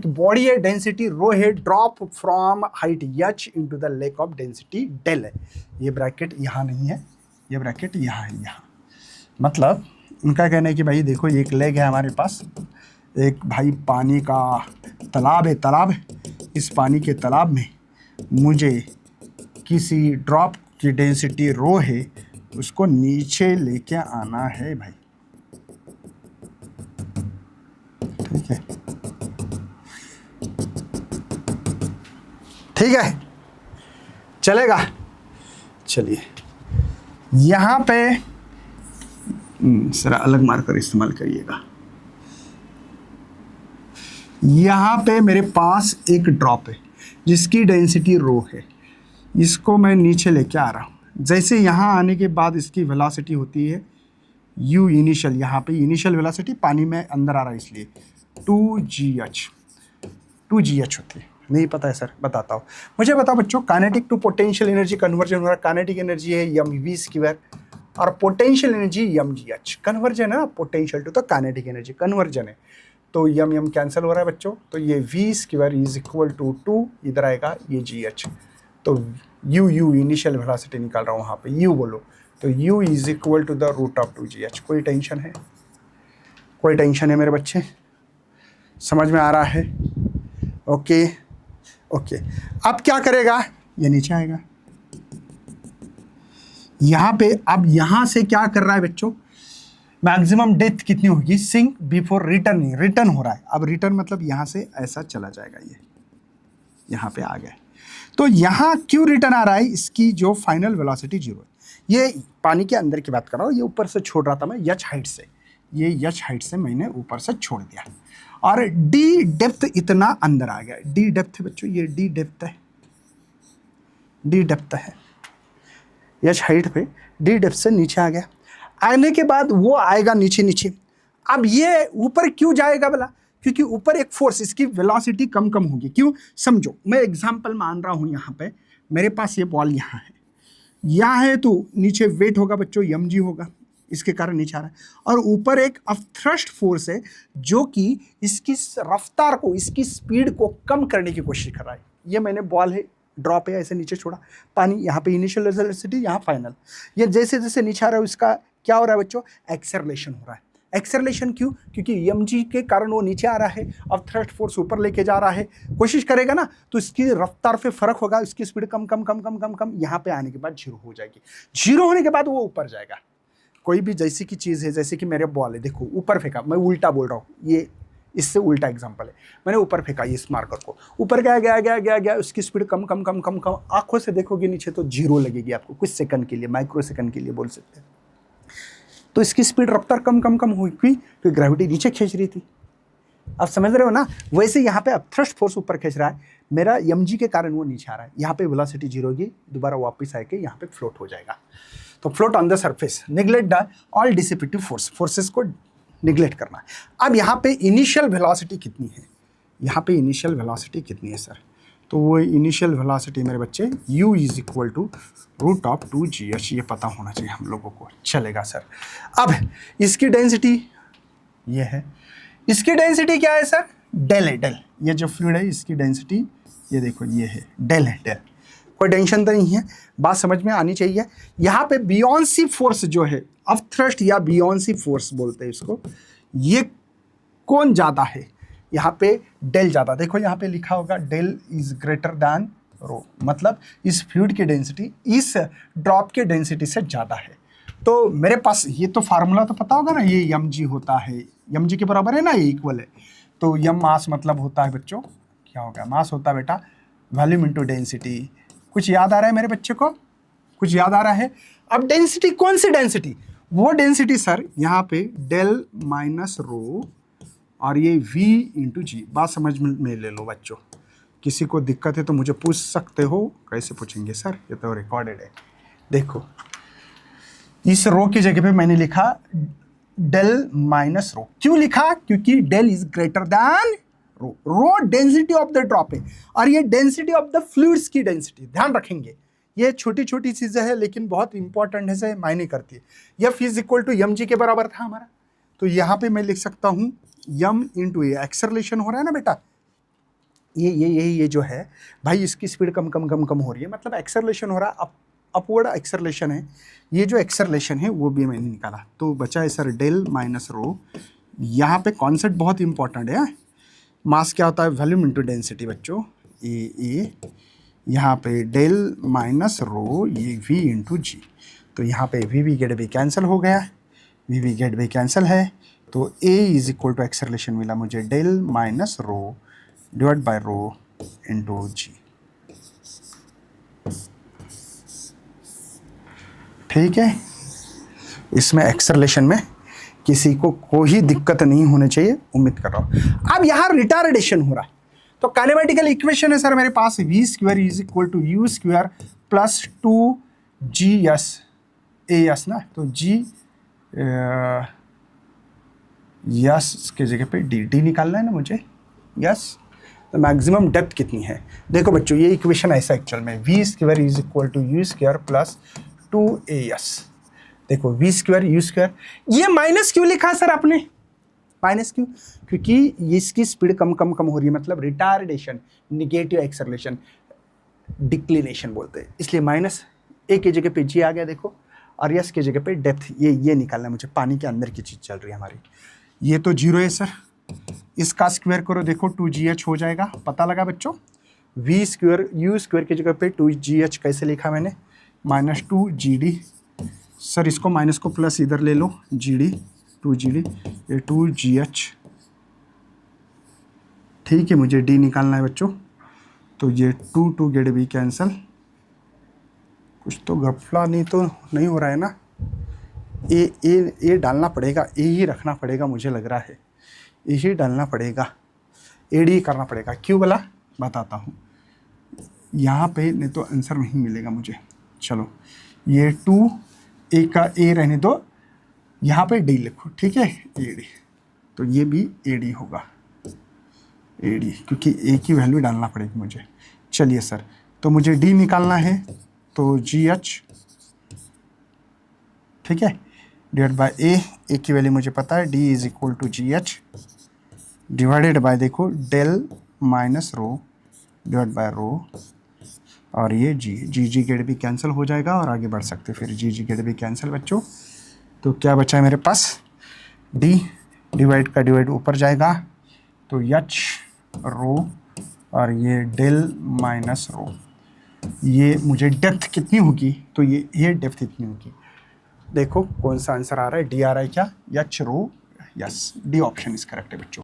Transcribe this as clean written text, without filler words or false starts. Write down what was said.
Body है, density rho है, drop from height H into the lake of density डेल है। ये ब्रैकेट यहाँ नहीं है, ये ब्रैकेट यहाँ है, यहाँ। मतलब उनका कहना है कि भाई देखो एक लेग है हमारे पास, एक भाई पानी का तालाब है, तालाब है, इस पानी के तालाब में मुझे किसी ड्रॉप की डेंसिटी रो है उसको नीचे लेके आना है भाई, ठीक है, ठीक है, चलेगा। चलिए यहाँ पे जरा अलग मार्कर इस्तेमाल करिएगा। यहाँ पे मेरे पास एक ड्रॉप है जिसकी डेंसिटी रो है, इसको मैं नीचे लेके आ रहा हूँ। जैसे यहाँ आने के बाद इसकी वेलोसिटी होती है u इनिशियल, यहाँ पे इनिशियल वेलोसिटी पानी में अंदर आ रहा है इसलिए 2gh होती है। नहीं पता है सर, बताता हूँ। मुझे बताओ बच्चों, kinetic to potential energy conversion हो रहा है। काइनेटिक एनर्जी है mv² और पोटेंशियल एनर्जी mgh। कन्वर्जन है ना, पोटेंशियल टू तो काइनेटिक एनर्जी कन्वर्जन है, तो m कैंसिल हो रहा है बच्चों, तो ये v² इज इक्वल टू 2, इधर आएगा ये gh, तो u इनिशियल वेलोसिटी निकाल रहा हूँ वहाँ पे, u बोलो, तो u is equal to the root of 2gh। कोई टेंशन है? कोई टेंशन है मेरे बच्चे? समझ में आ रहा है? Okay okay. अब क्या करेगा, ये नीचे आएगा यहाँ पे। अब यहाँ से क्या कर रहा है बच्चों, मैक्सिमम डेप्थ कितनी होगी, सिंक बिफोर रिटर्न, रिटर्न हो रहा है। अब रिटर्न मतलब यहाँ से ऐसा चला जाएगा, ये यहाँ पे आ गया। तो यहाँ क्यों रिटर्न आ रहा है, इसकी जो फाइनल वेलोसिटी 0 है। ये पानी के अंदर की बात कर रहा हूँ, ये ऊपर से छोड़ रहा था मैं यच हाइट से, ये यच हाइट से मैंने ऊपर से छोड़ दिया और डी डेप्थ इतना अंदर आ गया। डी डेप्थ है बच्चों, ये डी डेप्थ है, डी डेप्थ है यच हाइट पे, डी डेप्थ से नीचे आ गया। आने के बाद वो आएगा नीचे नीचे। अब ये ऊपर क्यों जाएगा बोला, क्योंकि ऊपर एक फोर्स, इसकी वेलोसिटी कम कम होगी। क्यों, समझो, मैं एग्जांपल मान रहा हूँ, यहाँ पे मेरे पास ये बॉल यहाँ है, यहाँ है, तो नीचे वेट होगा बच्चों mg होगा, इसके कारण नीचे आ रहा है। और ऊपर एक अपथ्रस्ट फोर्स है जो कि इसकी रफ्तार को, इसकी स्पीड को कम करने की कोशिश कर रहा है। ये मैंने बॉल है, ड्रॉप है, ऐसे नीचे छोड़ा, पानी यहाँ पे इनिशियल वेलोसिटी, यहाँ फाइनल। ये जैसे जैसे नीचे आ रहा है इसका क्या हो रहा है बच्चों, एक्सेलरेशन हो रहा है। एक्सेलरेशन क्यों, क्योंकि mg के कारण वो नीचे आ रहा है, अब थ्रस्ट फोर्स ऊपर लेके जा रहा है, कोशिश करेगा ना तो इसकी रफ्तार पे फर्क होगा, इसकी स्पीड कम कम कम कम कम कम, यहाँ पे आने के बाद 0 हो जाएगी। 0 होने के बाद वो ऊपर जाएगा। कोई भी जैसी की चीज़ है, जैसे कि मेरे बॉल है, देखो ऊपर फेंका, मैं उल्टा बोल रहा हूँ, ये इससे उल्टा एग्जाम्पल है, मैंने ऊपर फेंका इस मार्कर को, ऊपर गया गया गया गया गया, उसकी स्पीड कम कम कम कम कम, आंखों से देखोगे नीचे तो 0 लगेगी आपको, कुछ सेकंड के लिए, माइक्रो सेकंड के लिए बोल सकते हैं। तो इसकी स्पीड रफ्तार कम कम कम हुई क्योंकि ग्रेविटी नीचे खींच रही थी। आप समझ रहे हो ना, वैसे यहाँ पे अब थ्रस्ट फोर्स ऊपर खींच रहा है, मेरा mg के कारण वो नीचे आ रहा है, यहाँ पे वेलोसिटी 0 होगी, दोबारा वापस आके यहाँ पे फ्लोट हो जाएगा। तो float on the surface, neglect the all dissipative force, forces को निगलेक्ट करना है। अब यहाँ पे इनिशियल वेलोसिटी कितनी है, यहाँ पे इनिशियल वेलोसिटी कितनी है सर, तो वो इनिशियल वेलोसिटी मेरे बच्चे u is equal to root of 2gh, ये पता होना चाहिए हम लोगों को। चलेगा सर। अब इसकी डेंसिटी ये है, इसकी डेंसिटी क्या है सर, डेल है, डेल। ये जो फ्लूइड है इसकी डेंसिटी ये देखो ये है, डेल है, डेल। कोई टेंशन तो नहीं है, बात समझ में आनी चाहिए। यहाँ पे बियॉन्सी फोर्स जो है, अपथ्रस्ट या बियॉन्सी फोर्स बोलते हैं इसको, ये कौन ज़्यादा है, यहाँ पे डेल ज़्यादा। देखो यहाँ पे लिखा होगा डेल इज ग्रेटर दैन रो, मतलब इस फ्लूइड की डेंसिटी इस ड्रॉप के डेंसिटी से ज़्यादा है। तो मेरे पास ये तो फार्मूला तो पता होगा ना, ये mg होता है, mg के बराबर है ना, ये इक्वल है। तो m मास मतलब होता है बच्चों, क्या होगा, मास होता है बेटा वॉल्यूम इनटू डेंसिटी। कुछ याद आ रहा है मेरे बच्चे को, कुछ याद आ रहा है। अब डेंसिटी कौन सी डेंसिटी, वो डेंसिटी सर यहाँ पे डेल माइनस रो और ये v इंटू जी। बात समझ में ले लो बच्चों, किसी को दिक्कत है तो मुझे पूछ सकते हो। कैसे पूछेंगे सर, ये तो रिकॉर्डेड है। देखो इस रो की जगह पे मैंने लिखा डेल माइनस रो। क्यों लिखा, क्योंकि डेल is greater than rho. Rho density of the drop है और ये डेंसिटी ऑफ द फ्लूइड्स की डेंसिटी। ध्यान रखेंगे, ये छोटी छोटी चीजें हैं लेकिन बहुत इंपॉर्टेंट है, मायने करती है। F is equal to mg के बराबर था हमारा, तो यहाँ पे मैं लिख सकता हूँ m इंटू ए, एक्सेलरेशन हो रहा है ना बेटा, ये जो है भाई, इसकी स्पीड कम कम कम कम हो रही है, मतलब एक्सेलरेशन हो रहा है, अपवर्ड एक्सेलरेशन है। ये जो एक्सेलरेशन है वो भी मैंने निकाला, तो बचा है सर डेल माइनस रो। यहाँ पे कॉन्सेप्ट बहुत इंपॉर्टेंट है, मास क्या होता है, वॉल्यूम इंटू डेंसिटी बच्चों। ए यहाँ पे डेल माइनस रो, ये वी इंटू जी। तो यहाँ पे वी गेट वी कैंसिल हो गया, वी गेट वी कैंसिल है, तो A is equal to acceleration मिला मुझे del minus rho divide by rho into G. ठीक है, इसमें एक्सेलरेशन में किसी को कोई दिक्कत नहीं होनी चाहिए, उम्मीद कर रहा हूं। अब यहाँ रिटार्डेशन हो रहा है, तो काइनेमेटिकल इक्वेशन है सर मेरे पास, V square is equal to U square plus 2GS AS ना, तो जी यस के जगह पे डी निकालना है ना मुझे, यस। तो मैक्सिमम डेप्थ कितनी है, देखो बच्चों ये इक्वेशन ऐसा एक्चुअल में, V square is equal to U square plus 2AS। देखो वी स्क्वायर यू स्क्वायर, ये माइनस क्यों लिखा सर आपने, माइनस क्यों, क्योंकि इसकी स्पीड कम कम कम हो रही है, मतलब रिटार्डेशन, निगेटिव एक्सेलरेशन, डिक्लिनेशन बोलते हैं, इसलिए माइनस। ए की जगह पे जी आ गया देखो, और यस की जगह पे डेप्थ, ये निकालना है मुझे, पानी के अंदर की चीज़ चल रही है हमारी। ये तो जीरो है सर, इसका स्क्वायर करो देखो 2GH हो जाएगा, पता लगा बच्चों। वी स्क्वायर यू स्क्वायर की जगह पे 2GH कैसे लिखा मैंने, माइनस 2GD। सर इसको माइनस को प्लस इधर ले लो, GD 2GD, ये 2GH। ठीक है, मुझे D निकालना है बच्चों, तो ये 2 गेट भी कैंसिल, कुछ तो गफला नहीं तो नहीं हो रहा है ना, ए डालना पड़ेगा, ए ही रखना पड़ेगा, मुझे लग रहा है ए ही डालना पड़ेगा, AD करना पड़ेगा। क्यों बोला बताता हूँ, यहाँ पे नहीं तो आंसर नहीं मिलेगा मुझे। चलो ये 2 ए का ए रहने दो, यहाँ पे D लिखो, ठीक है AD, तो ये भी AD होगा, AD, क्योंकि ए की वैल्यू डालना पड़ेगी मुझे। चलिए सर, तो मुझे D निकालना है, तो GH, ठीक है, डिवाइड बाय ए की वैल्यू मुझे पता है, D is equal to GH divided by देखो del minus rho divide by rho, और ये जी गेट भी कैंसिल हो जाएगा, और आगे बढ़ सकते फिर, जी गेट भी कैंसिल बच्चों। तो क्या बचा है मेरे पास, D डिवाइड का डिवाइड ऊपर जाएगा, तो H रो, और ये डेल माइनस रो। ये मुझे डेप्थ कितनी होगी, तो ये डेप्थ इतनी होगी। देखो कौन सा आंसर आ रहा है, D आ रहा है क्या, H rho, yes D option is correct है बच्चों।